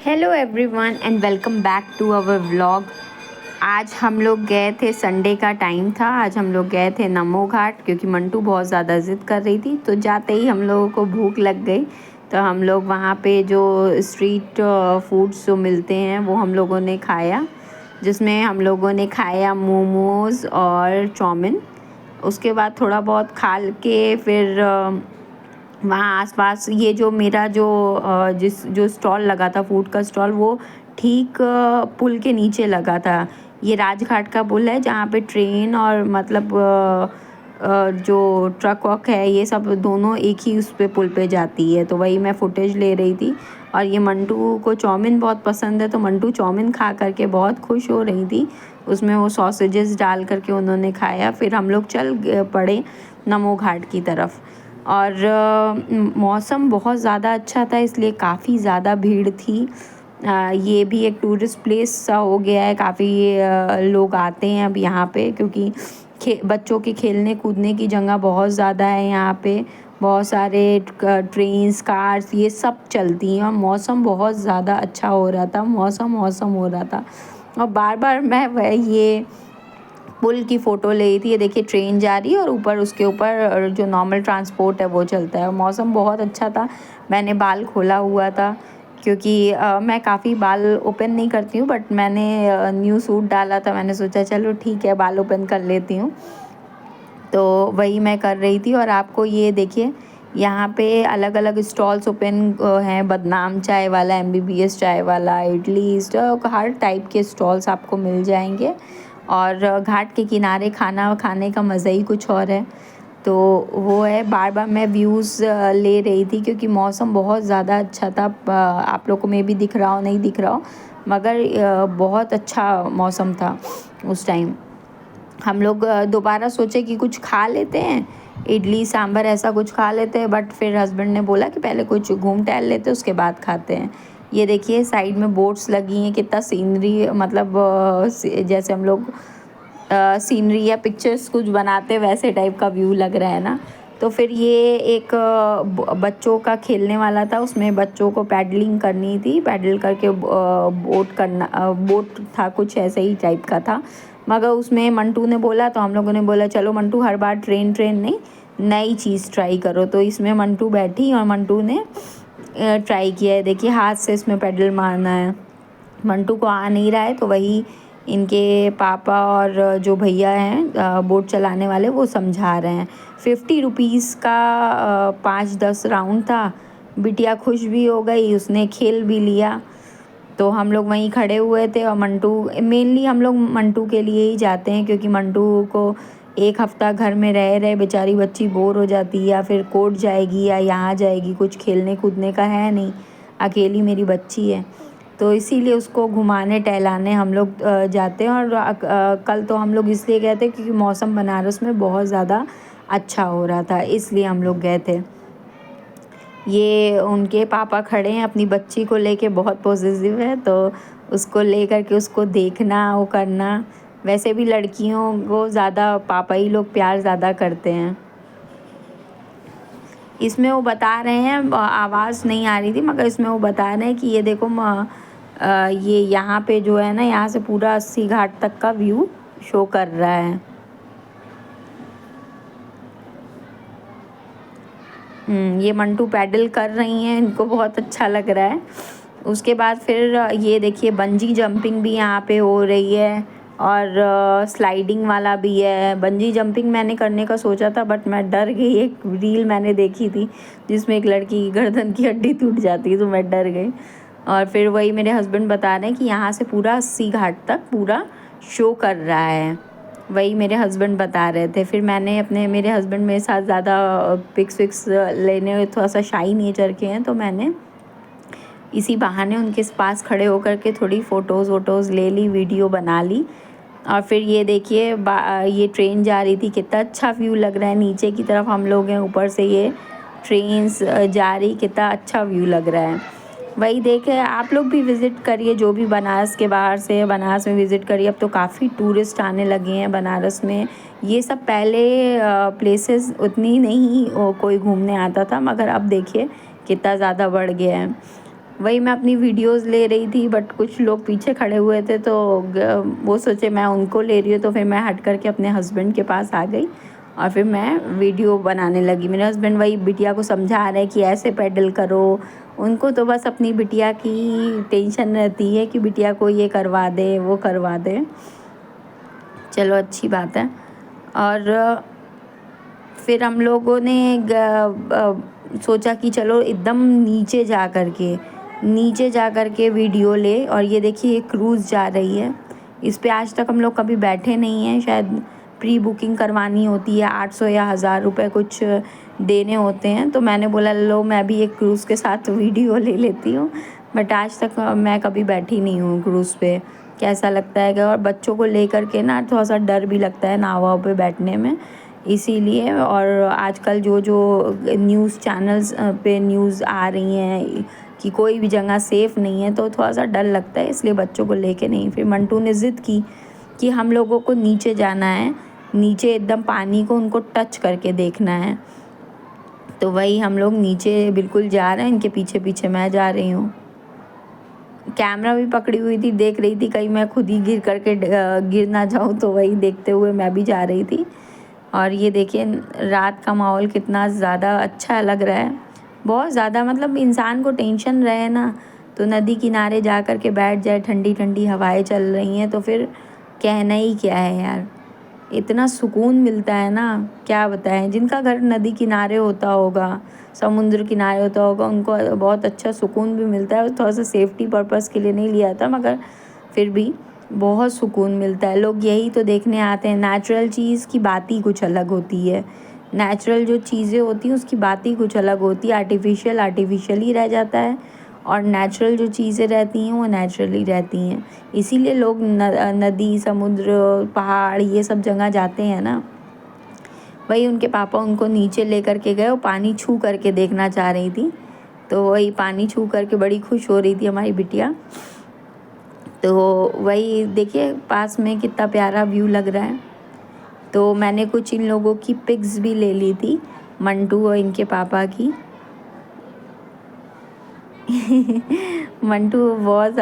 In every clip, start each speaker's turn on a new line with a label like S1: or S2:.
S1: Hello everyone and welcome back to our vlog. आज हम लोग गए थे, संडे का टाइम था। आज हम लोग गए थे नमो घाट क्योंकि मंटू बहुत ज़्यादा ज़िद कर रही थी। तो जाते ही हम लोगों को भूख लग गई, तो हम लोग वहाँ पे जो स्ट्रीट फूड्स जो मिलते हैं वो हम लोगों ने खाया, जिसमें हम लोगों ने खाया मोमोज़ और चाउमीन। उसके बाद थोड़ा बहुत खा के फिर वहाँ आसपास ये जो मेरा जो जो स्टॉल लगा था, फूड का स्टॉल, वो ठीक पुल के नीचे लगा था। ये राजघाट का पुल है जहाँ पे ट्रेन और मतलब जो ट्रक वक है ये सब दोनों एक ही उस पे पुल पे जाती है। तो वही मैं फुटेज ले रही थी। और ये मंटू को चाउमीन बहुत पसंद है, तो मंटू चाउमीन खा करके बहुत खुश हो रही थी। उसमें वो सॉसेजेस डाल करके उन्होंने खाया। फिर हम लोग चल पड़े नमो घाट की तरफ। और मौसम बहुत ज़्यादा अच्छा था, इसलिए काफ़ी ज़्यादा भीड़ थी। ये भी एक टूरिस्ट प्लेस सा हो गया है। काफ़ी लोग आते हैं अब यहाँ पे, क्योंकि बच्चों के खेलने कूदने की जगह बहुत ज़्यादा है यहाँ पे। बहुत सारे ट्रेन्स, कार्स ये सब चलती हैं। और मौसम बहुत ज़्यादा अच्छा हो रहा था, मौसम हो रहा था। और बार बार मैं ये पुल की फ़ोटो ले रही थी। ये देखिए ट्रेन जा रही है और ऊपर उसके ऊपर जो नॉर्मल ट्रांसपोर्ट है वो चलता है। और मौसम बहुत अच्छा था। मैंने बाल खोला हुआ था क्योंकि मैं काफ़ी बाल ओपन नहीं करती हूँ, बट मैंने न्यू सूट डाला था। मैंने सोचा चलो ठीक है, बाल ओपन कर लेती हूँ। तो वही मैं कर रही थी। और आपको ये देखिए यहाँ पे अलग अलग स्टॉल्स ओपन हैं। बदनाम चाय वाला, MBBS चाय वाला, इडली, हर टाइप के स्टॉल्स आपको मिल जाएंगे। और घाट के किनारे खाना खाने का मज़ा ही कुछ और है। तो वो है, बार बार मैं व्यूज़ ले रही थी क्योंकि मौसम बहुत ज़्यादा अच्छा था। आप लोगों को में भी दिख रहा हो नहीं दिख रहा हो, मगर बहुत अच्छा मौसम था उस टाइम। हम लोग दोबारा सोचे कि कुछ खा लेते हैं, इडली सांभर ऐसा कुछ खा लेते हैं, बट फिर हस्बैंड ने बोला कि पहले कुछ घूम टहल लेते हैं उसके बाद खाते हैं। ये देखिए साइड में बोट्स लगी हैं, कितना सीनरी, मतलब जैसे हम लोग सीनरी या पिक्चर्स कुछ बनाते वैसे टाइप का व्यू लग रहा है ना। तो फिर ये एक बच्चों का खेलने वाला था, उसमें बच्चों को पैडलिंग करनी थी, पैडल करके बोट करना, बोट था कुछ ऐसे ही टाइप का था। मगर उसमें मंटू ने बोला, तो हम लोगों ने बोला चलो मंटू, हर बार ट्रेन नहीं, नई चीज़ ट्राई करो। तो इसमें मंटू बैठी और मंटू ने ट्राई किया है। देखिए हाथ से इसमें पेडल मारना है। मंटू को आ नहीं रहा है, तो वही इनके पापा और जो भैया हैं बोट चलाने वाले, वो समझा रहे हैं। 50 रुपीज़ का 5-10 राउंड था। बिटिया खुश भी हो गई, उसने खेल भी लिया। तो हम लोग वहीं खड़े हुए थे। और मंटू, मेनली हम लोग मंटू के लिए ही जाते हैं क्योंकि मंटू को एक हफ़्ता घर में रह रहे बेचारी बच्ची बोर हो जाती है, या फिर कोर्ट जाएगी या यहाँ जाएगी, कुछ खेलने कूदने का है नहीं, अकेली मेरी बच्ची है। तो इसीलिए उसको घुमाने टहलाने हम लोग जाते हैं। और कल तो हम लोग इसलिए गए थे क्योंकि मौसम बनारस में बहुत ज़्यादा अच्छा हो रहा था, इसलिए हम लोग गए थे। ये उनके पापा खड़े हैं अपनी बच्ची को लेके, बहुत पॉजिटिव है, तो उसको ले कर के उसको देखना, वो करना। वैसे भी लड़कियों को ज़्यादा पापा ही लोग प्यार ज़्यादा करते हैं। इसमें वो बता रहे हैं, आवाज़ नहीं आ रही थी, मगर इसमें वो बता रहे हैं कि ये देखो ये यहाँ पे जो है ना, यहाँ से पूरा 80 घाट तक का व्यू शो कर रहा है। ये मंटू पैडल कर रही हैं, इनको बहुत अच्छा लग रहा है। उसके बाद फिर ये देखिए बंजी जंपिंग भी यहाँ पे हो रही है, और स्लाइडिंग वाला भी है। बंजी जंपिंग मैंने करने का सोचा था, बट मैं डर गई। एक रील मैंने देखी थी जिसमें एक लड़की की गर्दन की हड्डी टूट जाती है, तो मैं डर गई। और फिर वही मेरे हस्बैंड बता रहे हैं कि यहाँ से पूरा 80 घाट तक पूरा शो कर रहा है। वही मेरे हस्बैंड बता रहे थे। फिर मैंने अपने, मेरे हस्बैंड मेरे साथ ज़्यादा पिक्स विक्स लेने में थोड़ा सा शाई नेचर के हैं, तो मैंने इसी बहाने उनके पास खड़े होकर के थोड़ी फ़ोटोज़ वोटोज़ ले ली, वीडियो बना ली। और फिर ये देखिए ये ट्रेन जा रही थी, कितना अच्छा व्यू लग रहा है। नीचे की तरफ हम लोग हैं, ऊपर से ये ट्रेन्स जा रही, कितना अच्छा व्यू लग रहा है। वही देखे, आप लोग भी विज़िट करिए, जो भी बनारस के बाहर से है बनारस में विज़िट करिए। अब तो काफ़ी टूरिस्ट आने लगे हैं बनारस में। ये सब पहले प्लेसेस उतनी नहीं कोई घूमने आता था, मगर अब देखिए कितना ज़्यादा बढ़ गया है। वही मैं अपनी वीडियोस ले रही थी, बट कुछ लोग पीछे खड़े हुए थे तो वो सोचे मैं उनको ले रही हूँ, तो फिर मैं हट करके अपने हस्बैंड के पास आ गई और फिर मैं वीडियो बनाने लगी। मेरे हस्बैंड वही बिटिया को समझा रहे हैं कि ऐसे पैडल करो। उनको तो बस अपनी बिटिया की टेंशन रहती है कि बिटिया को ये करवा दे वो करवा दे। चलो अच्छी बात है। और फिर हम लोगों ने सोचा कि चलो एकदम नीचे जा कर के वीडियो ले। और ये देखिए ये क्रूज़ जा रही है, इस पे आज तक हम लोग कभी बैठे नहीं हैं। शायद प्री बुकिंग करवानी होती है, 800 या 1000 रुपये कुछ देने होते हैं। तो मैंने बोला लो मैं भी एक क्रूज़ के साथ वीडियो ले लेती हूँ, बट आज तक मैं कभी बैठी नहीं हूँ क्रूज़ पे। कैसा लगता है और बच्चों को लेकर के ना थोड़ा सा डर भी लगता है नाव पे बैठने में, इसीलिए। और आजकल जो न्यूज़ चैनल्स पे न्यूज़ आ रही हैं कि कोई भी जगह सेफ़ नहीं है, तो थोड़ा सा डर लगता है, इसलिए बच्चों को लेके नहीं। फिर मंटू ने ज़िद की कि हम लोगों को नीचे जाना है, नीचे एकदम पानी को उनको टच करके देखना है। तो वही हम लोग नीचे बिल्कुल जा रहे हैं, इनके पीछे पीछे मैं जा रही हूँ। कैमरा भी पकड़ी हुई थी, देख रही थी कहीं मैं खुद ही गिर ना जाऊँ, तो वही देखते हुए मैं भी जा रही थी। और ये देखिए रात का माहौल कितना ज़्यादा अच्छा लग रहा है, बहुत ज़्यादा। मतलब इंसान को टेंशन रहे ना, तो नदी किनारे जा कर के बैठ जाए, ठंडी ठंडी हवाएं चल रही हैं, तो फिर कहना ही क्या है यार। इतना सुकून मिलता है ना, क्या बताएं। जिनका घर नदी किनारे होता होगा, समुद्र किनारे होता होगा, उनको बहुत अच्छा सुकून भी मिलता है। थोड़ा सा सेफ्टी पर्पज़ के लिए नहीं लिया था, मगर फिर भी बहुत सुकून मिलता है। लोग यही तो देखने आते हैं। नेचुरल चीज़ की बात ही कुछ अलग होती है। नेचुरल जो चीज़ें होती हैं उसकी बात ही कुछ अलग होती है। आर्टिफिशियल ही रह जाता है, और नेचुरल जो चीज़ें रहती हैं वो नेचुरली रहती हैं। इसीलिए लोग नदी, समुद्र, पहाड़ ये सब जगह जाते हैं ना। वही उनके पापा उनको नीचे लेकर के गए, वो पानी छू करके देखना चाह रही थी, तो वही पानी छू करके बड़ी खुश हो रही थी हमारी बिटिया। तो वही देखिए पास में कितना प्यारा व्यू लग रहा है। तो मैंने कुछ इन लोगों की पिक्स भी ले ली थी, मंटू और इनके पापा की। मंटू बहुत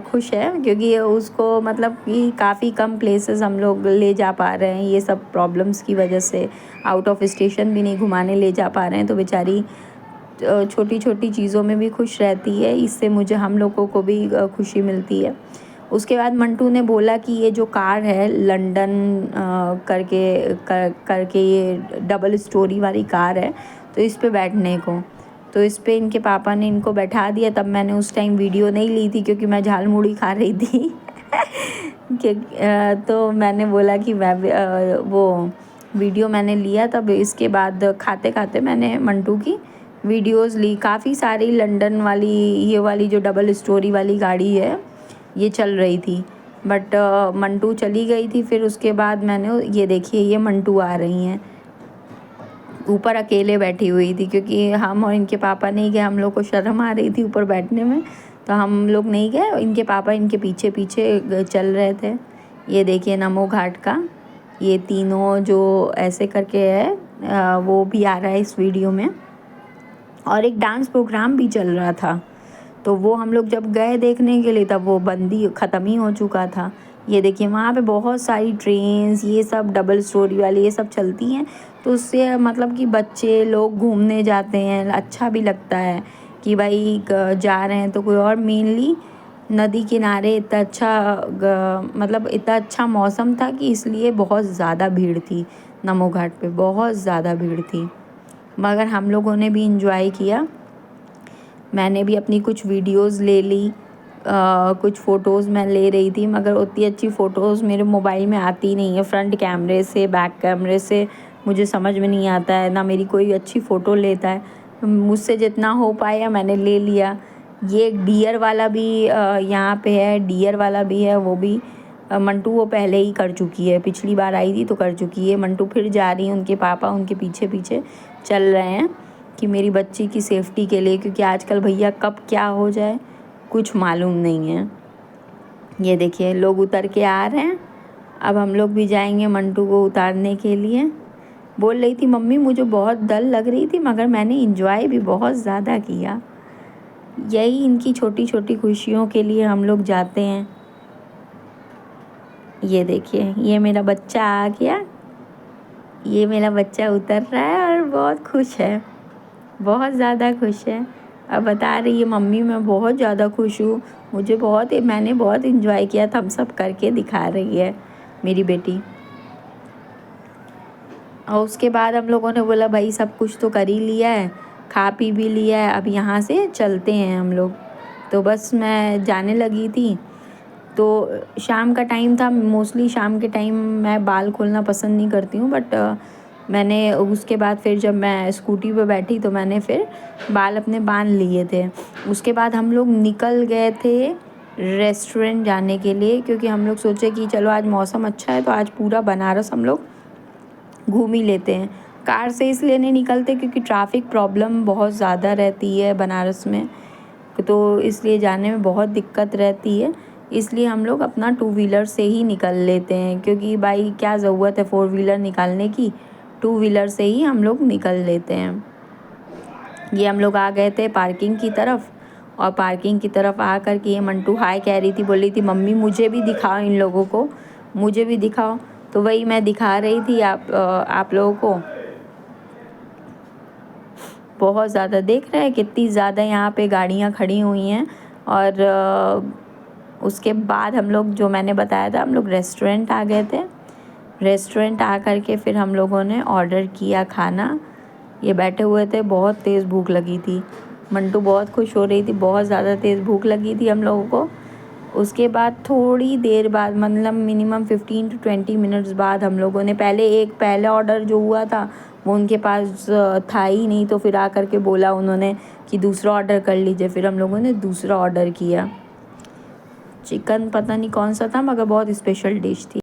S1: खुश है, क्योंकि उसको मतलब कि काफ़ी कम प्लेसेस हम लोग ले जा पा रहे हैं। ये सब प्रॉब्लम्स की वजह से आउट ऑफ स्टेशन भी नहीं घुमाने ले जा पा रहे हैं, तो बेचारी छोटी छोटी चीज़ों में भी खुश रहती है। इससे मुझे हम लोगों को भी खुशी मिलती है। उसके बाद मंटू ने बोला कि ये जो कार है लंदन करके ये डबल स्टोरी वाली कार है, तो इस पे बैठने को। तो इस पे इनके पापा ने इनको बैठा दिया। तब मैंने उस टाइम वीडियो नहीं ली थी, क्योंकि मैं झालमुड़ी खा रही थी। तो मैंने बोला कि मैं वो वीडियो मैंने लिया। तब इसके बाद खाते खाते मैंने मंटू की वीडियोस ली। काफ़ी सारी लंदन वाली, ये वाली जो डबल स्टोरी वाली गाड़ी है ये चल रही थी, बट मंटू चली गई थी। फिर उसके बाद मैंने ये देखिए ये मंटू आ रही हैं, ऊपर अकेले बैठी हुई थी, क्योंकि हम और इनके पापा नहीं गए। हम लोग को शर्म आ रही थी ऊपर बैठने में, तो हम लोग नहीं गए। इनके पापा इनके पीछे पीछे चल रहे थे। ये देखिए नमो घाट का ये तीनों जो ऐसे करके है, वो भी आ रहा है इस वीडियो में। और एक डांस प्रोग्राम भी चल रहा था, तो वो हम लोग जब गए देखने के लिए तब वो बंदी ख़त्म ही हो चुका था। ये देखिए वहाँ पे बहुत सारी ट्रेन्स, ये सब डबल स्टोरी वाली ये सब चलती हैं, तो उससे मतलब कि बच्चे लोग घूमने जाते हैं, अच्छा भी लगता है कि भाई जा रहे हैं तो कोई। और मेनली नदी किनारे इतना अच्छा मतलब इतना अच्छा मौसम था कि इसलिए बहुत ज़्यादा भीड़ थी नमो घाट पे, बहुत ज़्यादा भीड़ थी। मगर हम लोगों ने भी इंजॉय किया। मैंने भी अपनी कुछ वीडियोस ले ली, कुछ फ़ोटोज़ मैं ले रही थी, मगर उतनी अच्छी फ़ोटोज़ मेरे मोबाइल में आती नहीं है। फ्रंट कैमरे से, बैक कैमरे से मुझे समझ में नहीं आता है, ना मेरी कोई अच्छी फ़ोटो लेता है। मुझसे जितना हो पाया मैंने ले लिया। ये डियर वाला भी यहाँ पे है, डियर वाला भी है, वो भी मंटू वो पहले ही कर चुकी है, पिछली बार आई थी तो कर चुकी है। मंटू फिर जा रही है, उनके पापा उनके पीछे पीछे चल रहे हैं कि मेरी बच्ची की सेफ़्टी के लिए, क्योंकि आजकल भैया कब क्या हो जाए कुछ मालूम नहीं है। ये देखिए लोग उतर के आ रहे हैं, अब हम लोग भी जाएंगे मंटू को उतारने के लिए। बोल रही थी मम्मी मुझे बहुत डर लग रही थी, मगर मैंने इंजॉय भी बहुत ज़्यादा किया। यही इनकी छोटी छोटी खुशियों के लिए हम लोग जाते हैं। ये देखिए, ये मेरा बच्चा आ गया, ये मेरा बच्चा उतर रहा है और बहुत खुश है, बहुत ज़्यादा खुश है। अब बता रही है मम्मी मैं बहुत ज़्यादा खुश हूँ, मैंने बहुत इन्जॉय किया, थम्स अप करके दिखा रही है मेरी बेटी। और उसके बाद हम लोगों ने बोला भाई सब कुछ तो कर ही लिया है, खा पी भी लिया है, अब यहाँ से चलते हैं हम लोग। तो बस मैं जाने लगी थी, तो शाम का टाइम था। मोस्टली शाम के टाइम मैं बाल खोलना पसंद नहीं करती हूँ, बट मैंने उसके बाद फिर जब मैं स्कूटी पे बैठी तो मैंने फिर बाल अपने बांध लिए थे। उसके बाद हम लोग निकल गए थे रेस्टोरेंट जाने के लिए, क्योंकि हम लोग सोचे कि चलो आज मौसम अच्छा है तो आज पूरा बनारस हम लोग घूम ही लेते हैं। कार से इसलिए नहीं निकलते क्योंकि ट्रैफिक प्रॉब्लम बहुत ज़्यादा रहती है बनारस में, तो इसलिए जाने में बहुत दिक्कत रहती है। इसलिए हम लोग अपना टू व्हीलर से ही निकल लेते हैं, क्योंकि भाई क्या ज़रूरत है फोर व्हीलर निकालने की, टू व्हीलर से ही हम लोग निकल लेते हैं। ये हम लोग आ गए थे पार्किंग की तरफ, और पार्किंग की तरफ आ कर के ये मंटू हाय कह रही थी, बोल रही थी मम्मी मुझे भी दिखाओ, इन लोगों को मुझे भी दिखाओ। तो वही मैं दिखा रही थी आप लोगों को। बहुत ज़्यादा देख रहे हैं कितनी ज़्यादा यहाँ पे गाड़ियाँ खड़ी हुई हैं। और उसके बाद हम लोग, जो मैंने बताया था, हम लोग रेस्टोरेंट आ गए थे। रेस्टोरेंट आ कर के फिर हम लोगों ने ऑर्डर किया खाना। ये बैठे हुए थे, बहुत तेज़ भूख लगी थी, मंटू बहुत खुश हो रही थी, बहुत ज़्यादा तेज़ भूख लगी थी हम लोगों को। उसके बाद थोड़ी देर बाद, मतलब मिनिमम 15 to 20 मिनट्स बाद, हम लोगों ने पहला ऑर्डर जो हुआ था वो उनके पास था ही नहीं, तो फिर आकर के बोला उन्होंने कि दूसरा ऑर्डर कर लीजिए। फिर हम लोगों ने दूसरा ऑर्डर किया। चिकन पता नहीं कौन सा था, मगर बहुत स्पेशल डिश थी।